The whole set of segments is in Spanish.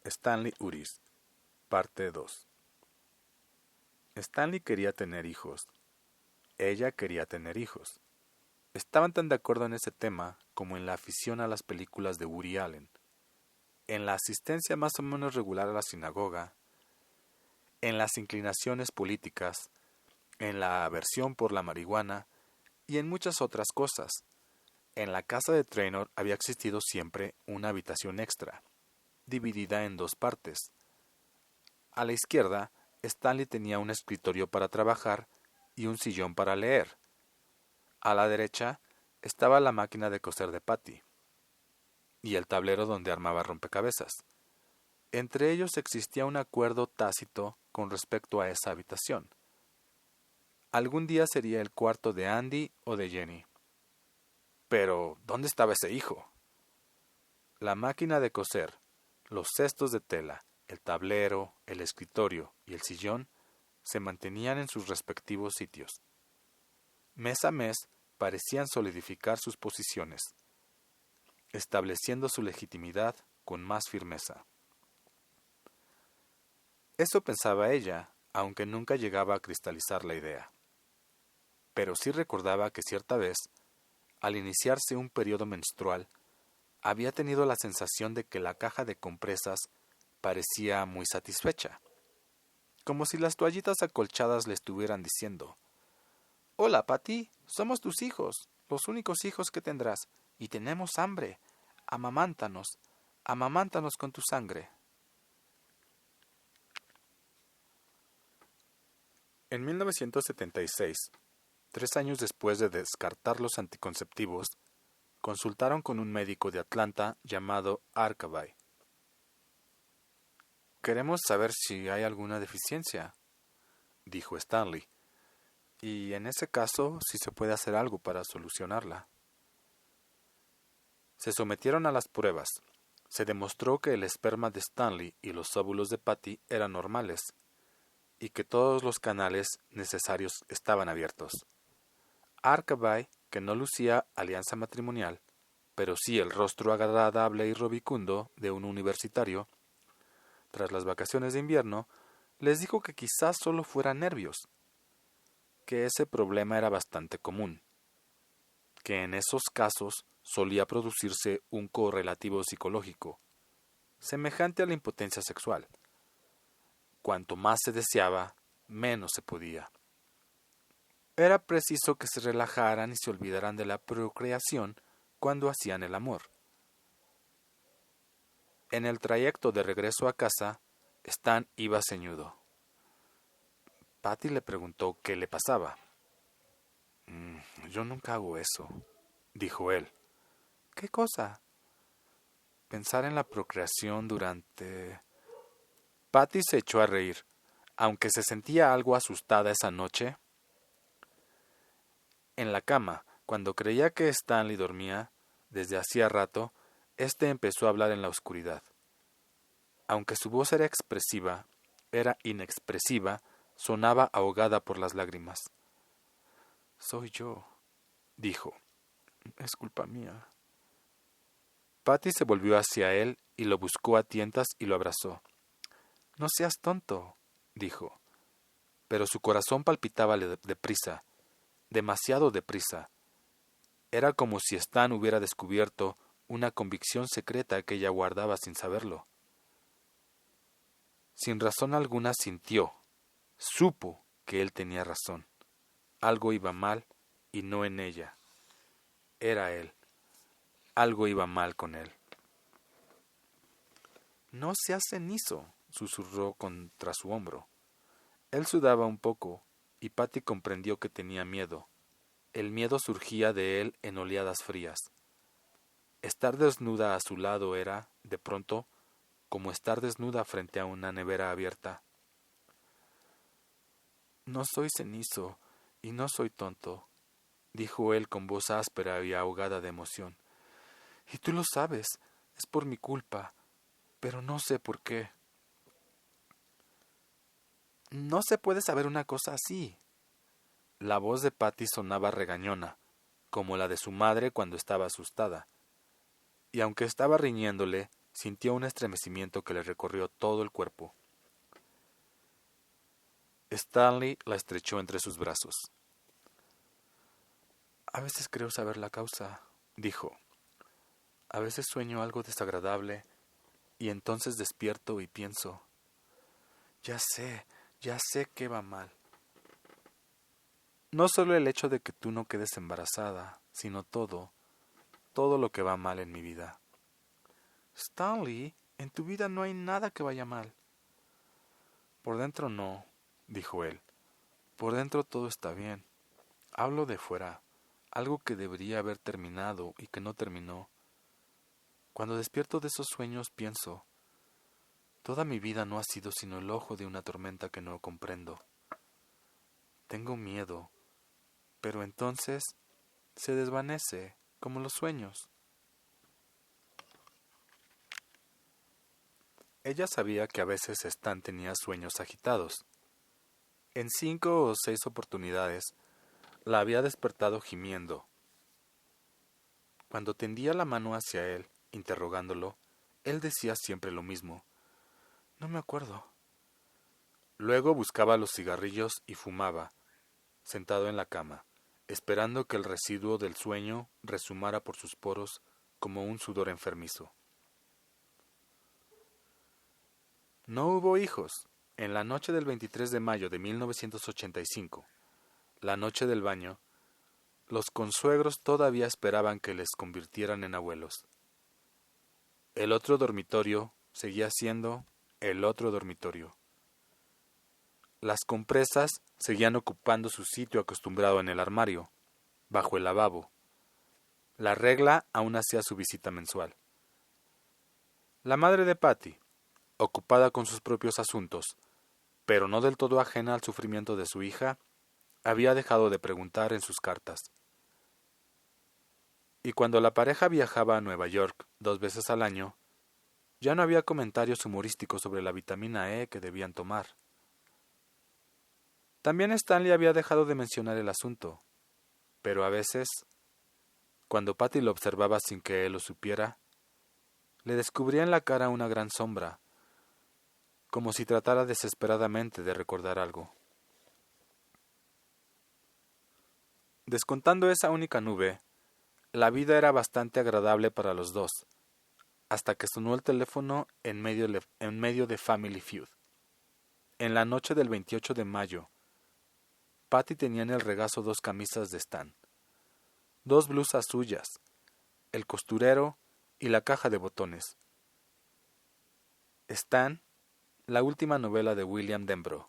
Stanley Uris, parte 2. Stanley quería tener hijos. Ella quería tener hijos. Estaban tan de acuerdo en ese tema como en la afición a las películas de Woody Allen, en la asistencia más o menos regular a la sinagoga, en las inclinaciones políticas, en la aversión por la marihuana y en muchas otras cosas. En la casa de Traynor había existido siempre una habitación extra, dividida en dos partes. A la izquierda, Stanley tenía un escritorio para trabajar y un sillón para leer. A la derecha estaba la máquina de coser de Patty y el tablero donde armaba rompecabezas. Entre ellos existía un acuerdo tácito con respecto a esa habitación. Algún día sería el cuarto de Andy o de Jenny. Pero, ¿dónde estaba ese hijo? La máquina de coser, los cestos de tela, el tablero, el escritorio y el sillón se mantenían en sus respectivos sitios. Mes a mes parecían solidificar sus posiciones, estableciendo su legitimidad con más firmeza. Eso pensaba ella, aunque nunca llegaba a cristalizar la idea. Pero sí recordaba que cierta vez, al iniciarse un periodo menstrual, había tenido la sensación de que la caja de compresas parecía muy satisfecha, como si las toallitas acolchadas le estuvieran diciendo: «Hola, Patty, somos tus hijos, los únicos hijos que tendrás, y tenemos hambre. Amamántanos con tu sangre». En 1976, 3 años después de descartar los anticonceptivos, consultaron con un médico de Atlanta llamado Arkaby. «Queremos saber si hay alguna deficiencia», dijo Stanley, «y en ese caso si se puede hacer algo para solucionarla». Se sometieron a las pruebas. Se demostró que el esperma de Stanley y los óvulos de Patty eran normales, y que todos los canales necesarios estaban abiertos. Arkaby, que no lucía alianza matrimonial, pero sí el rostro agradable y rubicundo de un universitario, tras las vacaciones de invierno, les dijo que quizás solo fueran nervios, que ese problema era bastante común, que en esos casos solía producirse un correlativo psicológico, semejante a la impotencia sexual. Cuanto más se deseaba, menos se podía. Era preciso que se relajaran y se olvidaran de la procreación cuando hacían el amor. En el trayecto de regreso a casa, Stan iba ceñudo. Patty le preguntó qué le pasaba. «Yo nunca hago eso», dijo él. «¿Qué cosa?» «Pensar en la procreación durante...». Patty se echó a reír, aunque se sentía algo asustada esa noche. En la cama, cuando creía que Stanley dormía, desde hacía rato, éste empezó a hablar en la oscuridad. Aunque su voz era expresiva, era inexpresiva, sonaba ahogada por las lágrimas. «Soy yo», dijo. «Es culpa mía». Patty se volvió hacia él y lo buscó a tientas y lo abrazó. «No seas tonto», dijo. Pero su corazón palpitaba deprisa, demasiado deprisa. Era como si Stan hubiera descubierto una convicción secreta que ella guardaba sin saberlo. Sin razón alguna sintió, supo que él tenía razón. Algo iba mal y no en ella. Era él. Algo iba mal con él. «No seas cenizo», susurró contra su hombro. Él sudaba un poco, y Patty comprendió que tenía miedo. El miedo surgía de él en oleadas frías. Estar desnuda a su lado era, de pronto, como estar desnuda frente a una nevera abierta. «No soy cenizo y no soy tonto», dijo él con voz áspera y ahogada de emoción. «Y tú lo sabes, es por mi culpa, pero no sé por qué». «No se puede saber una cosa así». La voz de Patty sonaba regañona, como la de su madre cuando estaba asustada. Y aunque estaba riñéndole, sintió un estremecimiento que le recorrió todo el cuerpo. Stanley la estrechó entre sus brazos. A veces creo saber la causa, dijo. A veces sueño algo desagradable y entonces despierto y pienso, ya sé que va mal. No solo el hecho de que tú no quedes embarazada, sino todo lo que va mal en mi vida. Stanley, en tu vida no hay nada que vaya mal. Por dentro no, dijo él. Por dentro todo está bien. Hablo de fuera, algo que debería haber terminado y que no terminó. Cuando despierto de esos sueños pienso, toda mi vida no ha sido sino el ojo de una tormenta que no comprendo. Tengo miedo, pero entonces se desvanece, como los sueños. Ella sabía que a veces Stan tenía sueños agitados. En 5 o 6 oportunidades la había despertado gimiendo. Cuando tendía la mano hacia él, interrogándolo, él decía siempre lo mismo. No me acuerdo. Luego buscaba los cigarrillos y fumaba, sentado en la cama, esperando que el residuo del sueño resumara por sus poros como un sudor enfermizo. No hubo hijos. En la noche del 23 de mayo de 1985, la noche del baño, los consuegros todavía esperaban que les convirtieran en abuelos. El otro dormitorio seguía siendo el otro dormitorio. Las compresas seguían ocupando su sitio acostumbrado en el armario, bajo el lavabo. La regla aún hacía su visita mensual. La madre de Patty, ocupada con sus propios asuntos, pero no del todo ajena al sufrimiento de su hija, había dejado de preguntar en sus cartas. Y cuando la pareja viajaba a Nueva York 2 veces al año, ya no había comentarios humorísticos sobre la vitamina E que debían tomar. También Stanley había dejado de mencionar el asunto, pero a veces, cuando Patty lo observaba sin que él lo supiera, le descubría en la cara una gran sombra, como si tratara desesperadamente de recordar algo. Descontando esa única nube, la vida era bastante agradable para los dos, hasta que sonó el teléfono en medio de Family Feud. En la noche del 28 de mayo, Patty tenía en el regazo 2 camisas de Stan, 2 blusas suyas, el costurero y la caja de botones. Stan, la última novela de William Denbrough.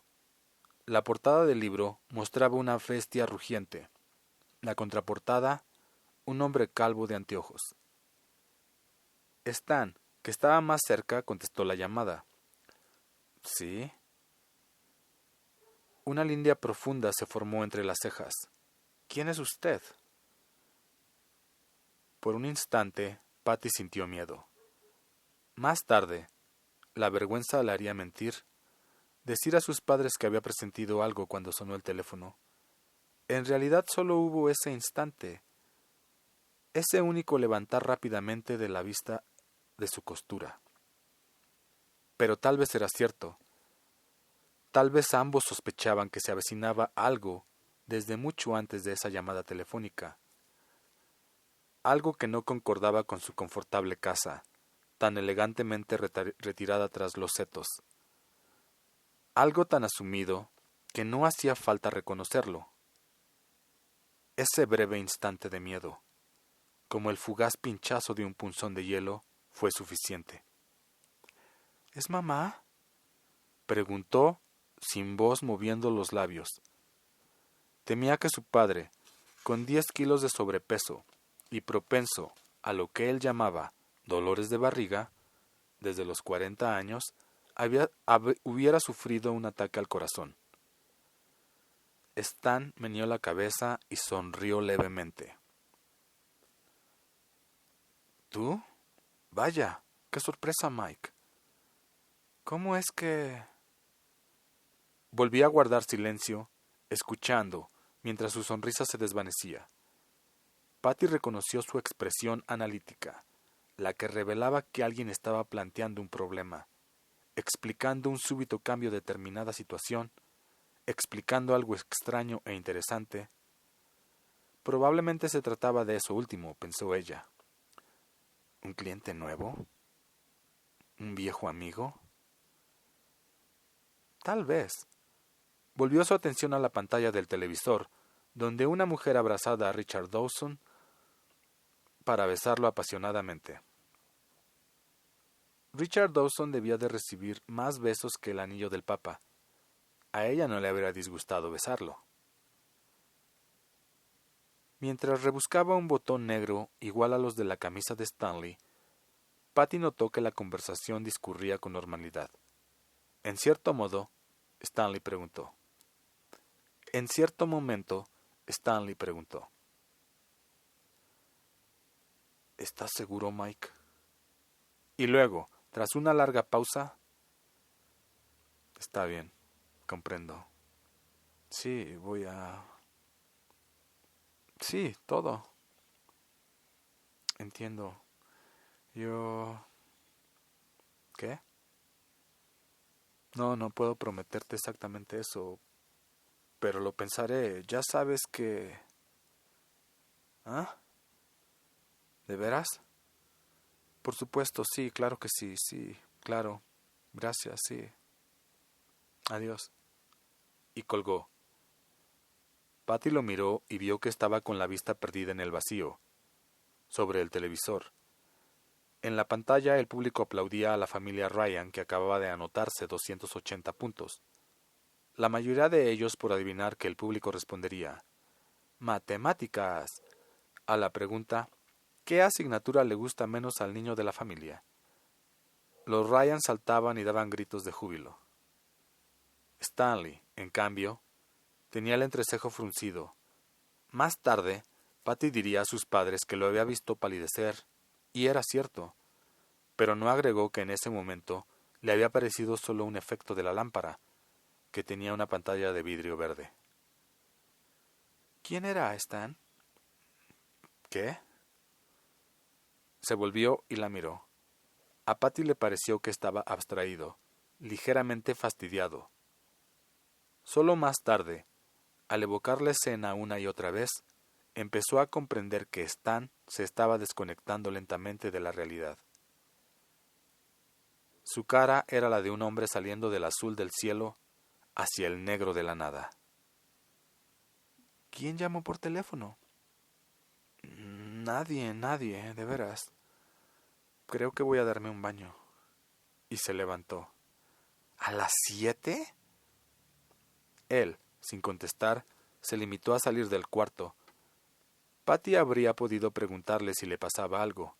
La portada del libro mostraba una bestia rugiente. La contraportada, un hombre calvo de anteojos. Stan, que estaba más cerca, contestó la llamada. ¿Sí? Una línea profunda se formó entre las cejas. ¿Quién es usted? Por un instante, Patty sintió miedo. Más tarde, la vergüenza le haría mentir, decir a sus padres que había presentido algo cuando sonó el teléfono. En realidad solo hubo ese instante, ese único levantar rápidamente de la vista de su costura. Pero tal vez era cierto. Tal vez ambos sospechaban que se avecinaba algo desde mucho antes de esa llamada telefónica. Algo que no concordaba con su confortable casa, tan elegantemente retirada tras los setos. Algo tan asumido que no hacía falta reconocerlo. Ese breve instante de miedo, como el fugaz pinchazo de un punzón de hielo, fue suficiente. ¿Es mamá?, preguntó, sin voz, moviendo los labios. Temía que su padre, con 10 kilos de sobrepeso y propenso a lo que él llamaba dolores de barriga, desde los 40 años, hubiera sufrido un ataque al corazón. Stan meneó la cabeza y sonrió levemente. ¿Tú? Vaya, qué sorpresa, Mike. ¿Cómo es que...? Volví a guardar silencio, escuchando, mientras su sonrisa se desvanecía. Patty reconoció su expresión analítica, la que revelaba que alguien estaba planteando un problema, explicando un súbito cambio de determinada situación, explicando algo extraño e interesante. Probablemente se trataba de eso último, pensó ella. ¿Un cliente nuevo? ¿Un viejo amigo? Tal vez. Volvió su atención a la pantalla del televisor, donde una mujer abrazaba a Richard Dawson para besarlo apasionadamente. Richard Dawson debía de recibir más besos que el anillo del Papa. A ella no le habría disgustado besarlo. Mientras rebuscaba un botón negro igual a los de la camisa de Stanley, Patty notó que la conversación discurría con normalidad. En cierto momento, Stanley preguntó. ¿Estás seguro, Mike? Y luego, tras una larga pausa, está bien, comprendo. Sí, Sí, todo. Entiendo. ¿Qué? No puedo prometerte exactamente eso, pero lo pensaré. Ya sabes que... ¿Ah? ¿De veras? Por supuesto, sí, claro que sí, claro. Gracias, sí. Adiós. Y colgó. Patty lo miró y vio que estaba con la vista perdida en el vacío, sobre el televisor. En la pantalla el público aplaudía a la familia Ryan, que acababa de anotarse 280 puntos. La mayoría de ellos por adivinar que el público respondería «¡Matemáticas!» a la pregunta «¿Qué asignatura le gusta menos al niño de la familia?». Los Ryan saltaban y daban gritos de júbilo. Stanley, en cambio, tenía el entrecejo fruncido. Más tarde, Patty diría a sus padres que lo había visto palidecer, y era cierto, pero no agregó que en ese momento le había parecido solo un efecto de la lámpara, que tenía una pantalla de vidrio verde. ¿Quién era Stan? ¿Qué? Se volvió y la miró. A Patty le pareció que estaba abstraído, ligeramente fastidiado. Solo más tarde, al evocar la escena una y otra vez, empezó a comprender que Stan se estaba desconectando lentamente de la realidad. Su cara era la de un hombre saliendo del azul del cielo hacia el negro de la nada. ¿Quién llamó por teléfono? Nadie, de veras. Creo que voy a darme un baño. Y se levantó. ¿A las 7? Él, sin contestar, se limitó a salir del cuarto. Patty habría podido preguntarle si le pasaba algo,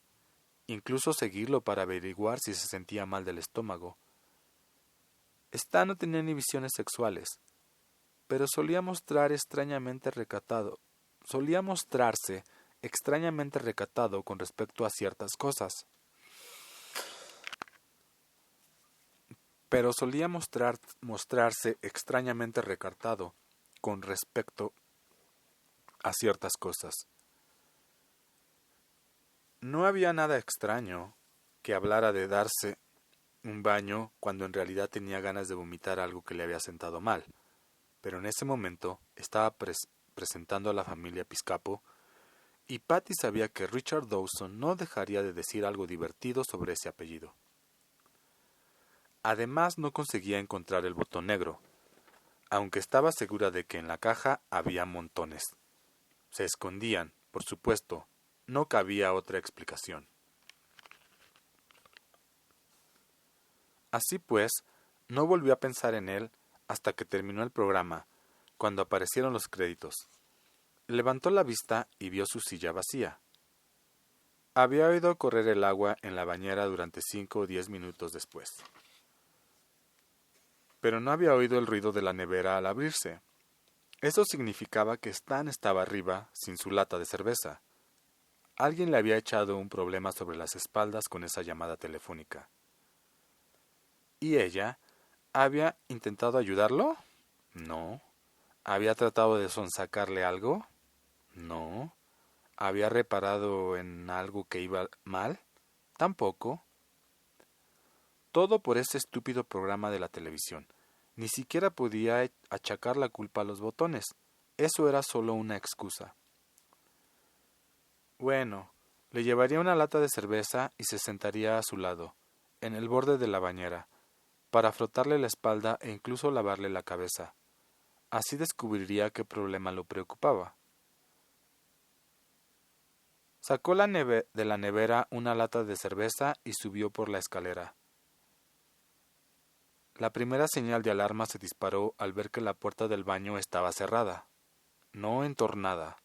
incluso seguirlo para averiguar si se sentía mal del estómago. Stan no tenía ni visiones sexuales, pero solía mostrarse extrañamente recatado con respecto a ciertas cosas. Mostrarse extrañamente recatado con respecto a ciertas cosas. No había nada extraño que hablara de darse un baño cuando en realidad tenía ganas de vomitar algo que le había sentado mal, pero en ese momento estaba presentando a la familia Piscapo, y Patty sabía que Richard Dawson no dejaría de decir algo divertido sobre ese apellido. Además, no conseguía encontrar el botón negro, aunque estaba segura de que en la caja había montones. Se escondían, por supuesto, no cabía otra explicación. Así pues, no volvió a pensar en él hasta que terminó el programa, cuando aparecieron los créditos. Levantó la vista y vio su silla vacía. Había oído correr el agua en la bañera durante 5 o 10 minutos después. Pero no había oído el ruido de la nevera al abrirse. Eso significaba que Stan estaba arriba sin su lata de cerveza. Alguien le había echado un problema sobre las espaldas con esa llamada telefónica. ¿Y ella? ¿Había intentado ayudarlo? No. ¿Había tratado de sonsacarle algo? No. ¿Había reparado en algo que iba mal? Tampoco. Todo por ese estúpido programa de la televisión. Ni siquiera podía achacar la culpa a los botones. Eso era solo una excusa. Bueno, le llevaría una lata de cerveza y se sentaría a su lado, en el borde de la bañera, para frotarle la espalda e incluso lavarle la cabeza. Así descubriría qué problema lo preocupaba. Sacó de la nevera una lata de cerveza y subió por la escalera. La primera señal de alarma se disparó al ver que la puerta del baño estaba cerrada, no entornada.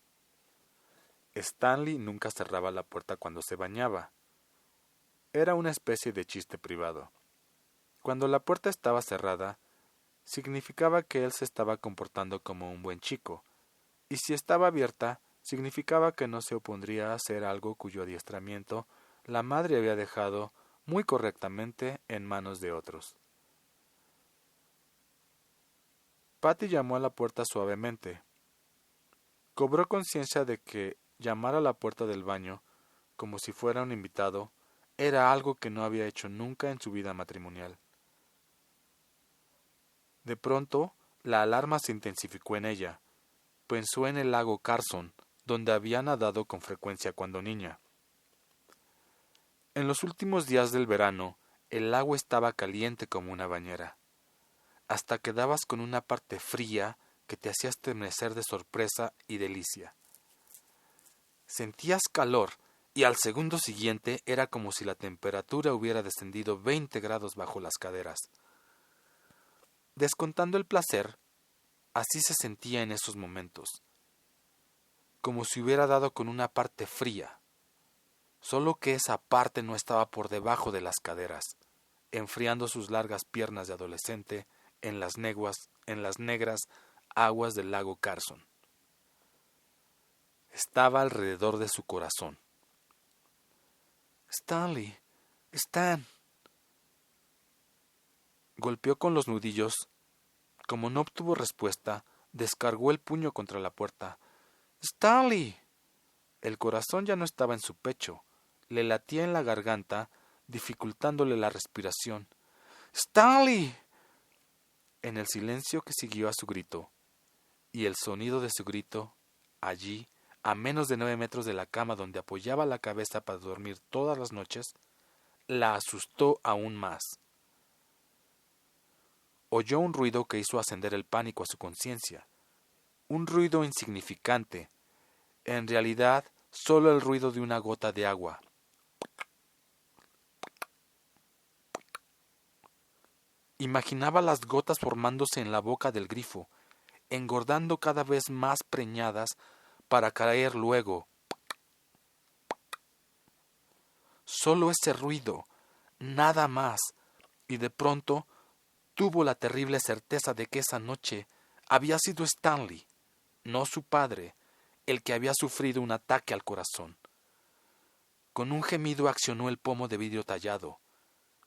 Stanley nunca cerraba la puerta cuando se bañaba. Era una especie de chiste privado. Cuando la puerta estaba cerrada, significaba que él se estaba comportando como un buen chico, y si estaba abierta, significaba que no se opondría a hacer algo cuyo adiestramiento la madre había dejado muy correctamente en manos de otros. Patty llamó a la puerta suavemente. Cobró conciencia de que llamar a la puerta del baño, como si fuera un invitado, era algo que no había hecho nunca en su vida matrimonial. De pronto, la alarma se intensificó en ella. Pensó en el lago Carson, donde había nadado con frecuencia cuando niña. En los últimos días del verano, el agua estaba caliente como una bañera. Hasta quedabas con una parte fría que te hacía estremecer de sorpresa y delicia. Sentías calor y al segundo siguiente era como si la temperatura hubiera descendido 20 grados bajo las caderas. Descontando el placer, así se sentía en esos momentos, como si hubiera dado con una parte fría, solo que esa parte no estaba por debajo de las caderas, enfriando sus largas piernas de adolescente en las negras aguas del lago Carson. Estaba alrededor de su corazón. Stanley, Stan. Golpeó con los nudillos. Como no obtuvo respuesta, descargó el puño contra la puerta. ¡Stanley! El corazón ya no estaba en su pecho. Le latía en la garganta, dificultándole la respiración. ¡Stanley! En el silencio que siguió a su grito, y el sonido de su grito, allí, a menos de 9 metros de la cama donde apoyaba la cabeza para dormir todas las noches, la asustó aún más. Oyó un ruido que hizo ascender el pánico a su conciencia. Un ruido insignificante, en realidad solo el ruido de una gota de agua. Imaginaba las gotas formándose en la boca del grifo, engordando cada vez más preñadas para caer luego. Solo ese ruido, nada más, y de pronto tuvo la terrible certeza de que esa noche había sido Stanley, no su padre, el que había sufrido un ataque al corazón. Con un gemido accionó el pomo de vidrio tallado.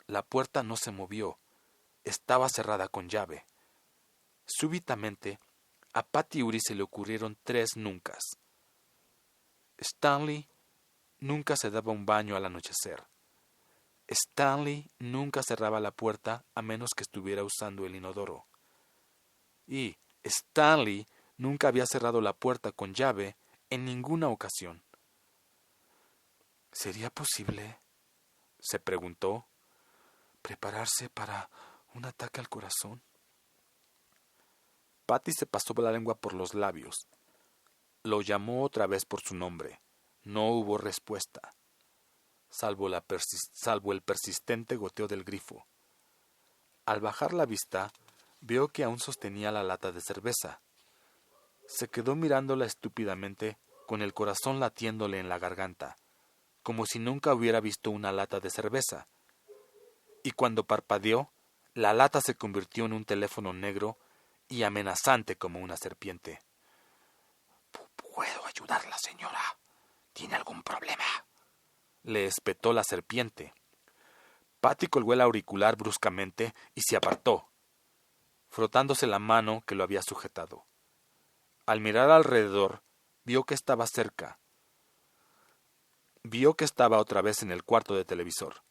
La puerta no se movió. Estaba cerrada con llave. Súbitamente, a Patty Uri se le ocurrieron 3 nuncas. Stanley nunca se daba un baño al anochecer. Stanley nunca cerraba la puerta a menos que estuviera usando el inodoro. Y Stanley nunca había cerrado la puerta con llave en ninguna ocasión. ¿Sería posible, se preguntó, prepararse para un ataque al corazón? Patty se pasó la lengua por los labios. Lo llamó otra vez por su nombre. No hubo respuesta, salvo el persistente goteo del grifo. Al bajar la vista, vio que aún sostenía la lata de cerveza. Se quedó mirándola estúpidamente, con el corazón latiéndole en la garganta, como si nunca hubiera visto una lata de cerveza. Y cuando parpadeó, la lata se convirtió en un teléfono negro y amenazante como una serpiente. ¿Puedo ayudarla, señora? ¿Tiene algún problema?, le espetó la serpiente. Patty colgó el auricular bruscamente y se apartó, frotándose la mano que lo había sujetado. Al mirar alrededor, vio que estaba cerca. vio que estaba otra vez en el cuarto de televisor.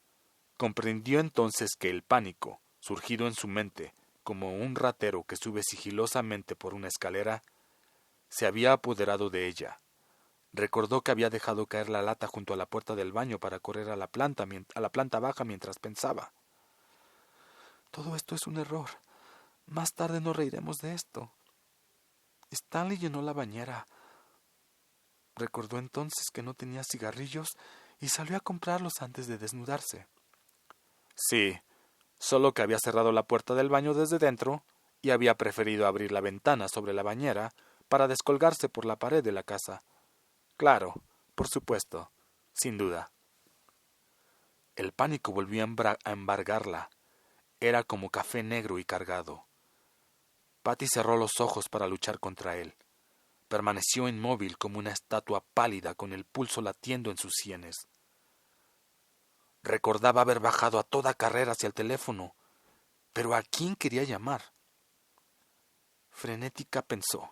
Comprendió entonces que el pánico, surgido en su mente como un ratero que sube sigilosamente por una escalera, se había apoderado de ella. Recordó que había dejado caer la lata junto a la puerta del baño para correr a la planta baja mientras pensaba. Todo esto es un error. Más tarde nos reiremos de esto. Stanley llenó la bañera. Recordó entonces que no tenía cigarrillos y salió a comprarlos antes de desnudarse. Sí, solo que había cerrado la puerta del baño desde dentro y había preferido abrir la ventana sobre la bañera para descolgarse por la pared de la casa. Claro, por supuesto, sin duda. El pánico volvió a embargarla. Era como café negro y cargado. Patty cerró los ojos para luchar contra él. Permaneció inmóvil como una estatua pálida con el pulso latiendo en sus sienes. Recordaba haber bajado a toda carrera hacia el teléfono, pero ¿a quién quería llamar? Frenética pensó.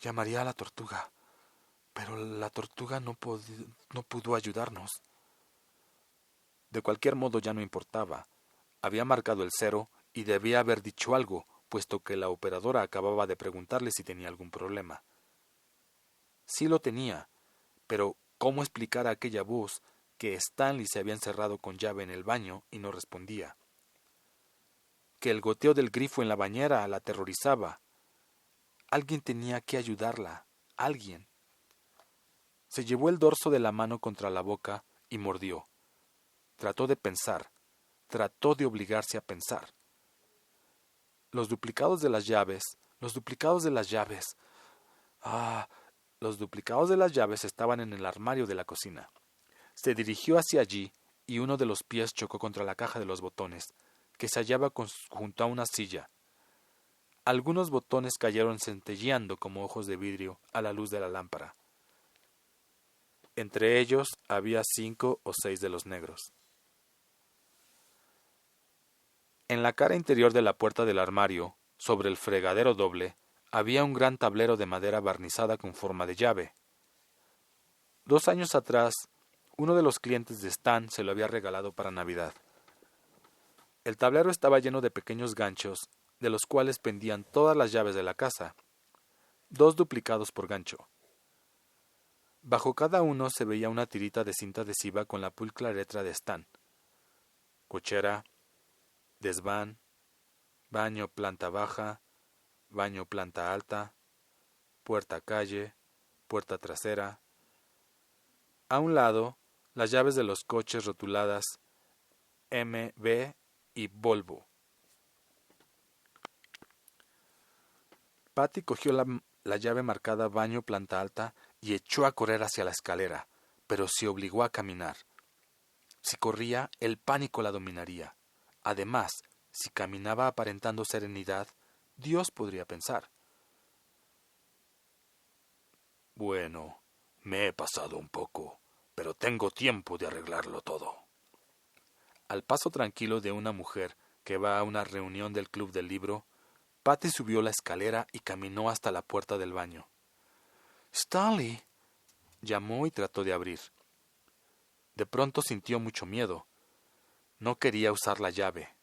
Llamaría a la tortuga, pero la tortuga no pudo ayudarnos. De cualquier modo ya no importaba. Había marcado el 0 y debía haber dicho algo, puesto que la operadora acababa de preguntarle si tenía algún problema. Sí lo tenía, pero ¿cómo explicar a aquella voz que Stanley se había encerrado con llave en el baño y no respondía? Que el goteo del grifo en la bañera la aterrorizaba. Alguien tenía que ayudarla, alguien. Se llevó el dorso de la mano contra la boca y mordió. Trató de pensar, trató de obligarse a pensar. Los duplicados de las llaves. Los duplicados de las llaves estaban en el armario de la cocina. Se dirigió hacia allí y uno de los pies chocó contra la caja de los botones, que se hallaba junto a una silla. Algunos botones cayeron centelleando como ojos de vidrio a la luz de la lámpara. Entre ellos había 5 o 6 de los negros. En la cara interior de la puerta del armario, sobre el fregadero doble, había un gran tablero de madera barnizada con forma de llave. 2 años atrás, uno de los clientes de Stan se lo había regalado para Navidad. El tablero estaba lleno de pequeños ganchos, de los cuales pendían todas las llaves de la casa, 2 duplicados por gancho. Bajo cada uno se veía una tirita de cinta adhesiva con la pulcra letra de Stan. Cochera, desván, baño planta baja, baño planta alta, puerta calle, puerta trasera. A un lado, las llaves de los coches rotuladas MB y Volvo. Patty cogió la llave marcada baño planta alta y echó a correr hacia la escalera, pero se obligó a caminar. Si corría, el pánico la dominaría. Además, si caminaba aparentando serenidad, Dios podría pensar. Bueno, me he pasado un poco, pero tengo tiempo de arreglarlo todo. Al paso tranquilo de una mujer que va a una reunión del club del libro, Patty subió la escalera y caminó hasta la puerta del baño. «Stanley», llamó y trató de abrir. De pronto sintió mucho miedo. No quería usar la llave.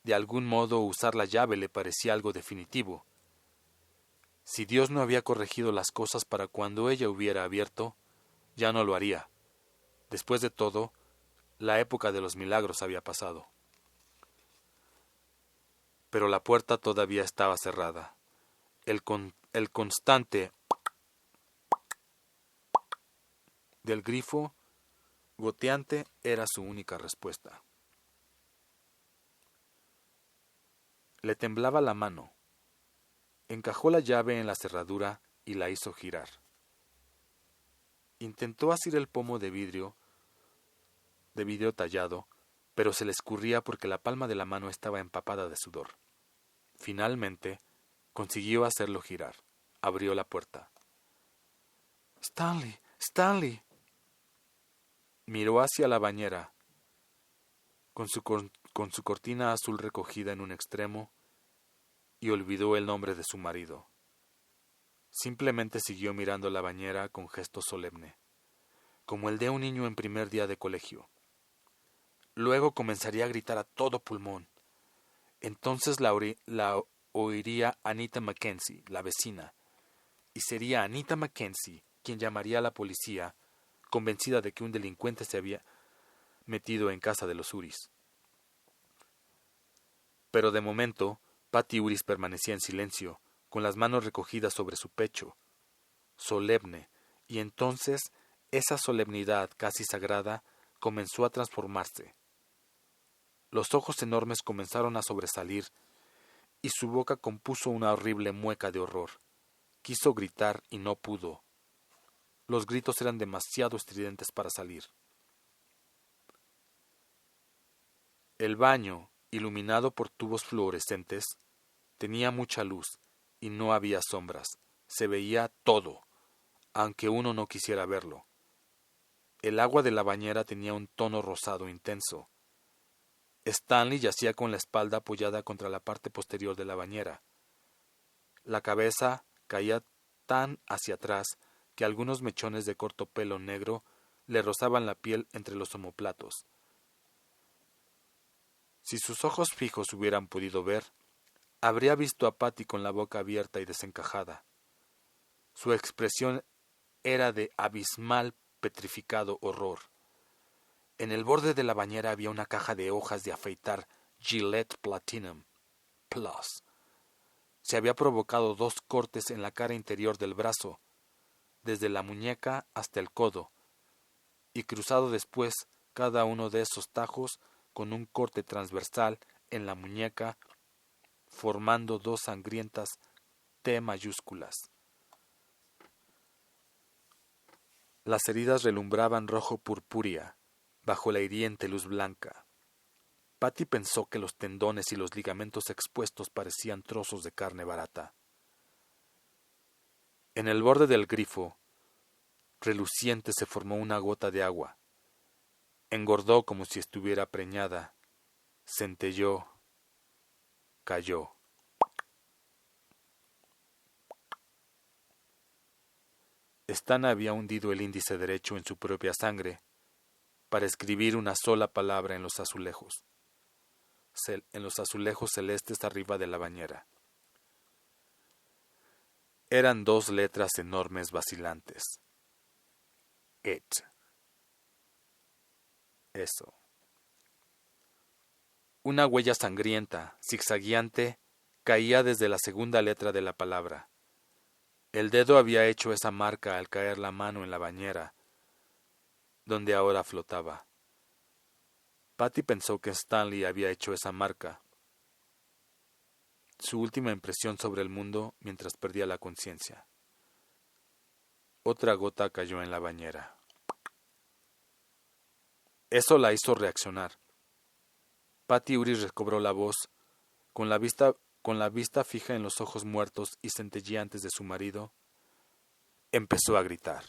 De algún modo usar la llave le parecía algo definitivo. Si Dios no había corregido las cosas para cuando ella hubiera abierto, ya no lo haría. Después de todo, la época de los milagros había pasado. Pero la puerta todavía estaba cerrada. El constante del grifo goteante era su única respuesta. Le temblaba la mano. Encajó la llave en la cerradura y la hizo girar. Intentó asir el pomo de vidrio tallado, pero se le escurría porque la palma de la mano estaba empapada de sudor. Finalmente, consiguió hacerlo girar. Abrió la puerta. «Stanley, Stanley». Miró hacia la bañera, con su cortina azul recogida en un extremo, y olvidó el nombre de su marido. Simplemente siguió mirando la bañera con gesto solemne. como el de un niño en primer día de colegio. Luego comenzaría a gritar a todo pulmón. Entonces la oiría Anita Mackenzie, la vecina, y sería Anita Mackenzie quien llamaría a la policía, convencida de que un delincuente se había metido en casa de los Uris. Pero de momento, Patty Uris permanecía en silencio, con las manos recogidas sobre su pecho, solemne, y entonces esa solemnidad casi sagrada comenzó a transformarse. Los ojos enormes comenzaron a sobresalir, y su boca compuso una horrible mueca de horror. Quiso gritar y no pudo. Los gritos eran demasiado estridentes para salir. El baño, iluminado por tubos fluorescentes, tenía mucha luz y no había sombras. Se veía todo, aunque uno no quisiera verlo. El agua de la bañera tenía un tono rosado intenso. Stanley yacía con la espalda apoyada contra la parte posterior de la bañera. La cabeza caía tan hacia atrás que algunos mechones de corto pelo negro le rozaban la piel entre los omóplatos. Si sus ojos fijos hubieran podido ver, habría visto a Patty con la boca abierta y desencajada. Su expresión era de abismal, petrificado horror. En el borde de la bañera había una caja de hojas de afeitar Gillette Platinum Plus. Se había provocado 2 cortes en la cara interior del brazo, desde la muñeca hasta el codo, y cruzado después cada uno de esos tajos con un corte transversal en la muñeca, formando 2 sangrientas T mayúsculas. Las heridas relumbraban rojo purpúrea bajo la hiriente luz blanca. Patty pensó que los tendones y los ligamentos expuestos parecían trozos de carne barata. En el borde del grifo, reluciente, se formó una gota de agua. Engordó como si estuviera preñada. Centelló. Cayó. Stan había hundido el índice derecho en su propia sangre para escribir una sola palabra en los azulejos celestes arriba de la bañera. Eran 2 letras enormes vacilantes. It. Eso. Una huella sangrienta, zigzagueante, caía desde la segunda letra de la palabra. El dedo había hecho esa marca al caer la mano en la bañera, donde ahora flotaba. Patty pensó que Stanley había hecho esa marca, su última impresión sobre el mundo mientras perdía la conciencia. Otra gota cayó en la bañera. Eso la hizo reaccionar. Patty Uris recobró la voz, con la vista fija en los ojos muertos y centelleantes de su marido. Empezó a gritar.